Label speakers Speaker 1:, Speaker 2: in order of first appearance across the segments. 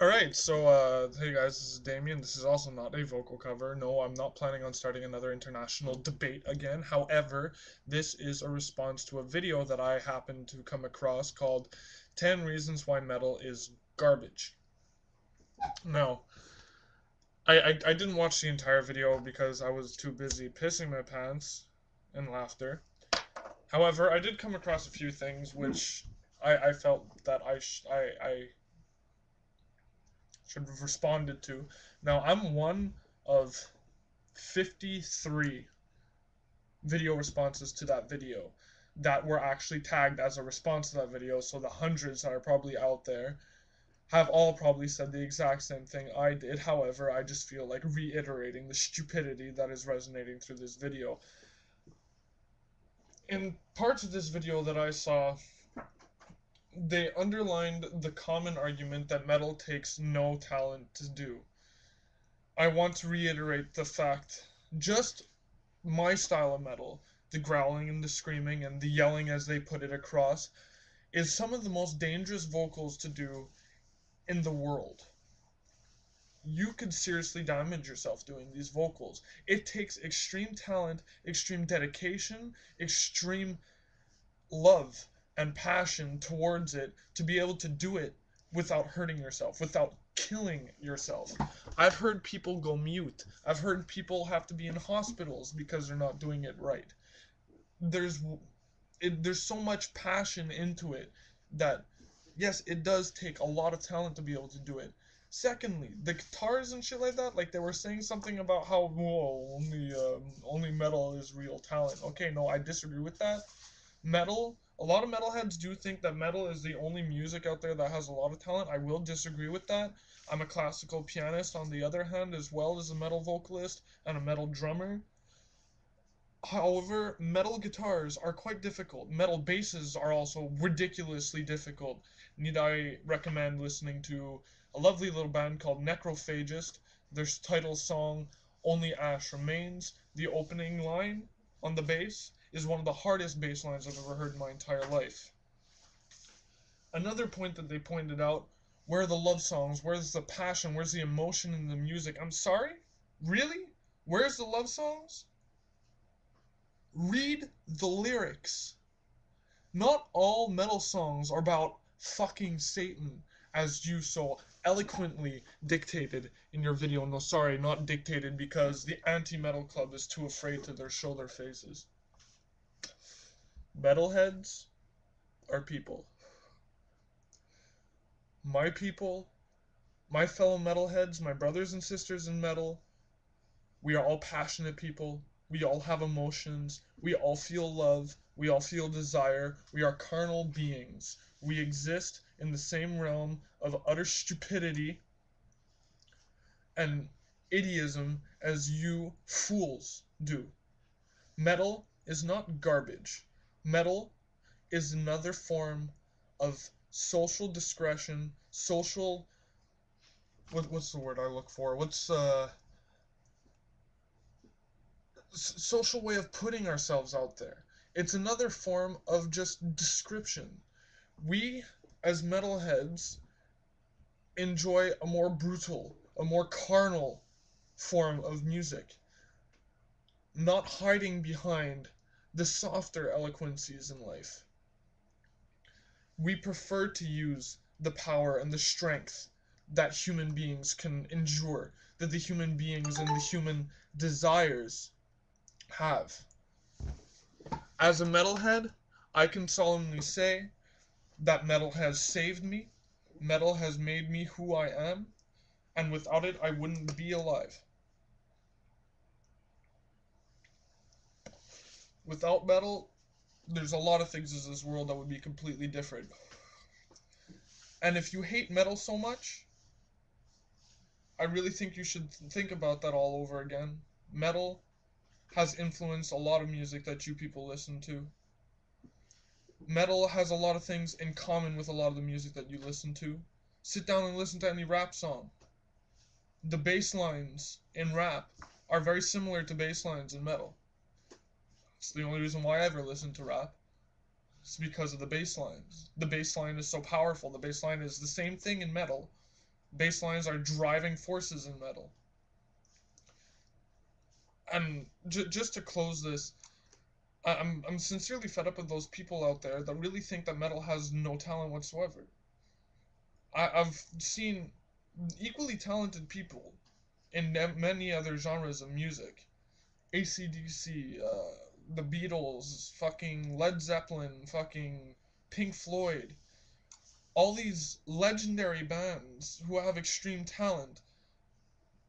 Speaker 1: Alright, so, hey guys, this is Damien. This is also not a vocal cover. No, I'm not planning on starting another international debate again. However, this is a response to a video that I happened to come across called 10 Reasons Why Metal is Garbage. Now, I didn't watch the entire video because I was too busy pissing my pants in laughter. However, I did come across a few things which I felt that I should have responded to. Now, I'm one of 53 video responses to that video that were actually tagged as a response to that video, so the hundreds that are probably out there have all probably said the exact same thing I did. However, I just feel like reiterating the stupidity that is resonating through this video. In parts of this video that I saw, they underlined the common argument that metal takes no talent to do. I want to reiterate the fact just my style of metal, the growling and the screaming and the yelling as they put it across, is some of the most dangerous vocals to do in the world. You could seriously damage yourself doing these vocals. It takes extreme talent, extreme dedication, extreme love and passion towards it to be able to do it without hurting yourself, without killing yourself. I've heard people go mute. I've heard people have to be in hospitals because they're not doing it right. There's there's so much passion into it that yes, it does take a lot of talent to be able to do it. Secondly, the guitars and shit like that, like they were saying something about how whoa, only metal is real talent. Okay, no, I disagree with that. Metal, a lot of metalheads do think that metal is the only music out there that has a lot of talent. I will disagree with that. I'm a classical pianist on the other hand, as well as a metal vocalist and a metal drummer. However, metal guitars are quite difficult. Metal basses are also ridiculously difficult. Need I recommend listening to a lovely little band called Necrophagist. Their title song, Only Ash Remains. The opening line on the bass is one of the hardest bass lines I've ever heard in my entire life. Another point that they pointed out, where are the love songs? Where's the passion? Where's the emotion in the music? I'm sorry? Really? Where's the love songs? Read the lyrics. Not all metal songs are about fucking Satan, as you so eloquently dictated in your video. No, sorry, not dictated because the anti-metal club is too afraid to show their faces. Metalheads are people. My people, my fellow metalheads, my brothers and sisters in metal, we are all passionate people. We all have emotions. We all feel love. We all feel desire. We are carnal beings. We exist in the same realm of utter stupidity and idiotism as you fools do. Metal is not garbage. Metal is another form of social discretion, social what's the word I look for? What's social way of putting ourselves out there. It's another form of just description. We, as metalheads, enjoy a more brutal, a more carnal form of music, not hiding behind the softer eloquencies in life. We prefer to use the power and the strength that human beings can endure, that the human beings and the human desires have. As a metalhead, I can solemnly say that metal has saved me, metal has made me who I am, and without it, I wouldn't be alive. Without metal, there's a lot of things in this world that would be completely different. And if you hate metal so much, I really think you should think about that all over again. Metal has influenced a lot of music that you people listen to. Metal has a lot of things in common with a lot of the music that you listen to. Sit down and listen to any rap song. The bass lines in rap are very similar to bass lines in metal. It's the only reason why I ever listened to rap. It's because of the bass lines. The bass line is so powerful. The bass line is the same thing in metal Bass lines are driving forces in metal. And just to close this, I'm sincerely fed up with those people out there that really think that metal has no talent whatsoever. I've seen equally talented people in many other genres of music. AC/DC, the Beatles, fucking Led Zeppelin, fucking Pink Floyd. All these legendary bands who have extreme talent.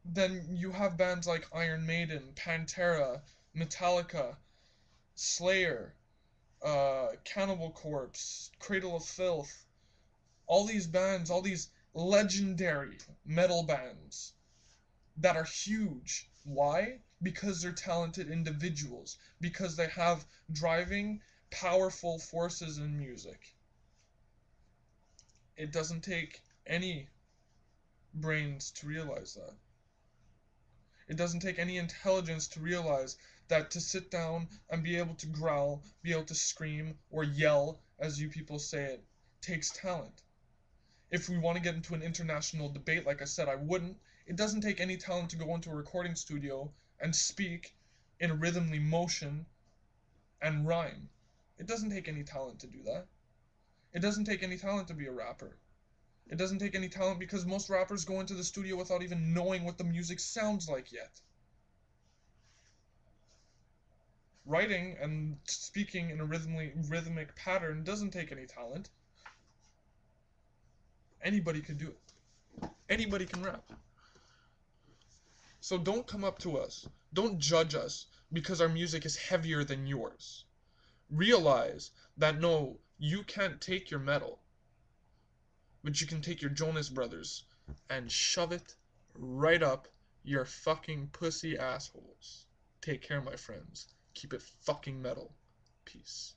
Speaker 1: Then you have bands like Iron Maiden, Pantera, Metallica, Slayer, Cannibal Corpse, Cradle of Filth. All these bands, all these legendary metal bands that are huge. Why? Because they're talented individuals. Because they have driving, powerful forces in music. It doesn't take any brains to realize that. It doesn't take any intelligence to realize that to sit down and be able to growl, be able to scream, or yell, as you people say it, takes talent. If we want to get into an international debate, like I said, I wouldn't. It doesn't take any talent to go into a recording studio and speak in a rhythmly motion and rhyme. It doesn't take any talent to do that. It doesn't take any talent to be a rapper. It doesn't take any talent because most rappers go into the studio without even knowing what the music sounds like yet. Writing and speaking in a rhythmic pattern doesn't take any talent. Anybody could do it. Anybody can rap. So don't come up to us. Don't judge us because our music is heavier than yours. Realize that no, you can't take your metal, but you can take your Jonas Brothers and shove it right up your fucking pussy assholes. Take care, my friends. Keep it fucking metal. Peace.